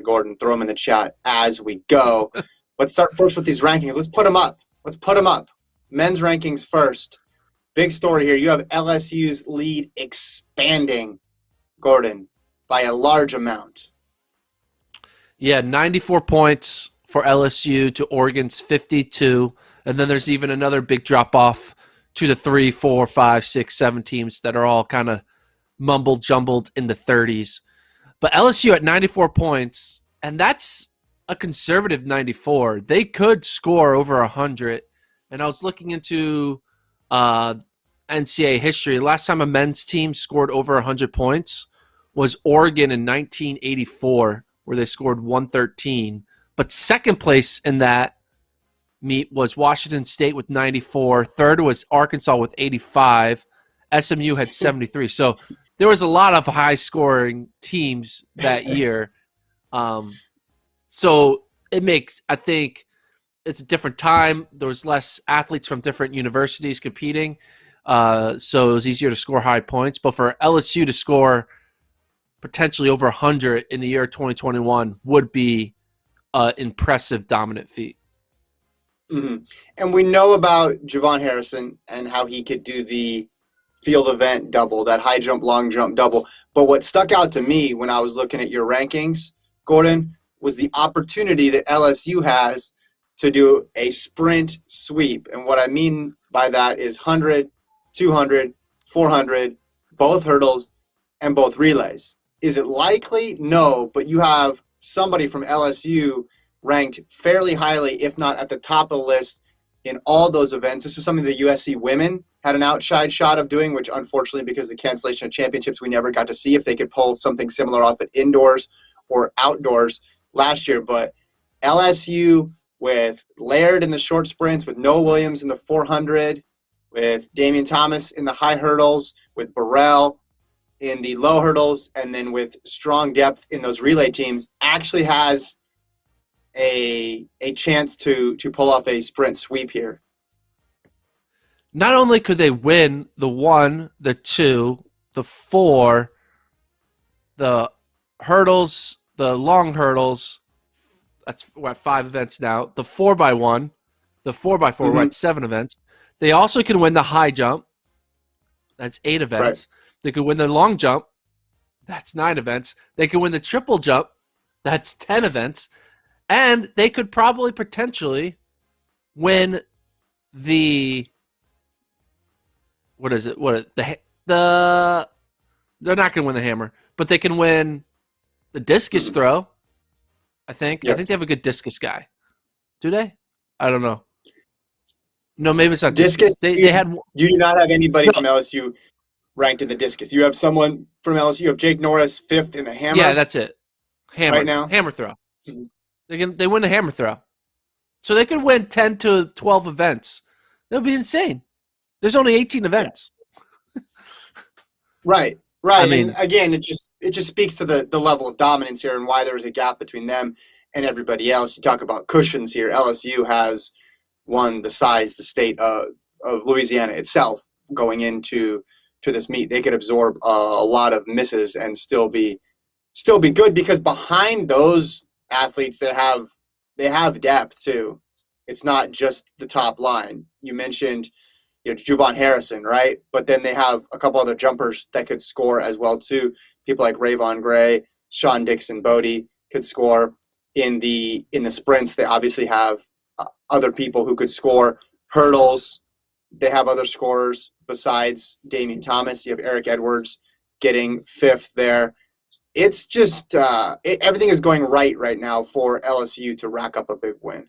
Gordon, throw them in the chat as we go. Let's start first with these rankings. Let's put them up. Men's rankings first. Big story here. You have LSU's lead expanding, Gordon, by a large amount. Yeah, 94 points for LSU to Oregon's 52. And then there's even another big drop-off to the 3, 4, 5, 6, 7 teams that are all kind of mumble-jumbled in the 30s. But LSU at 94 points, and that's a conservative 94. They could score over 100. And I was looking into NCAA history. Last time a men's team scored over 100 points was Oregon in 1984, where they scored 113. But second place in that meet was Washington State with 94. Third was Arkansas with 85. SMU had 73. So there was a lot of high-scoring teams that year. So it makes, I think, it's a different time. There was less athletes from different universities competing, so it was easier to score high points. But for LSU to score potentially over 100 in the year 2021 would be an impressive, dominant feat. Mm-hmm. And we know about Javon Harrison and how he could do the field event double, that high jump, long jump double. But what stuck out to me when I was looking at your rankings, Gordon, was the opportunity that LSU has to do a sprint sweep. And what I mean by that is 100, 200, 400, both hurdles and both relays. Is it likely? No, but you have somebody from LSU ranked fairly highly, if not at the top of the list in all those events. This is something the USC women had an outside shot of doing, which unfortunately, because of the cancellation of championships, we never got to see if they could pull something similar off at indoors or outdoors last year. But LSU with Laird in the short sprints, with Noah Williams in the 400, with Damian Thomas in the high hurdles, with Burrell in the low hurdles, and then with strong depth in those relay teams, actually has a chance to pull off a sprint sweep here. Not only could they win the 1, the 2, the 4, the hurdles, the long hurdles, we're at 5 events now, the 4x1, the 4x4, we're at 7 events. They also can win the high jump. That's 8 events. Right. They could win the long jump. That's 9 events. They could win the triple jump. That's 10 events. And they could probably potentially win the they're not going to win the hammer, but they can win the discus throw. I think. Yes. I think they have a good discus guy. Do they? I don't know. No, maybe it's not discus. They had. You do not have anybody from LSU ranked in the discus. You have someone from LSU. You have Jake Norris 5th in the hammer. Yeah, that's it. Hammer right now. Hammer throw. Mm-hmm. They win the hammer throw, so they could win 10 to 12 events. That would be insane. There's only 18 events. Yeah. Right. I mean, and again, it just speaks to the level of dominance here and why there is a gap between them and everybody else. You talk about cushions here. LSU has won the state of Louisiana itself going into this meet. They could absorb a lot of misses and still be good, because behind those athletes they have depth too. It's not just the top line. You mentioned Javon Harrison, right? But then they have a couple other jumpers that could score as well too. People like Rayvon Gray, Sean Dixon Bodie could score in the sprints. They obviously have other people who could score. Hurdles, they have other scorers besides Damian Thomas. You have Eric Edwards getting 5th there. It's just everything is going right now for LSU to rack up a big win.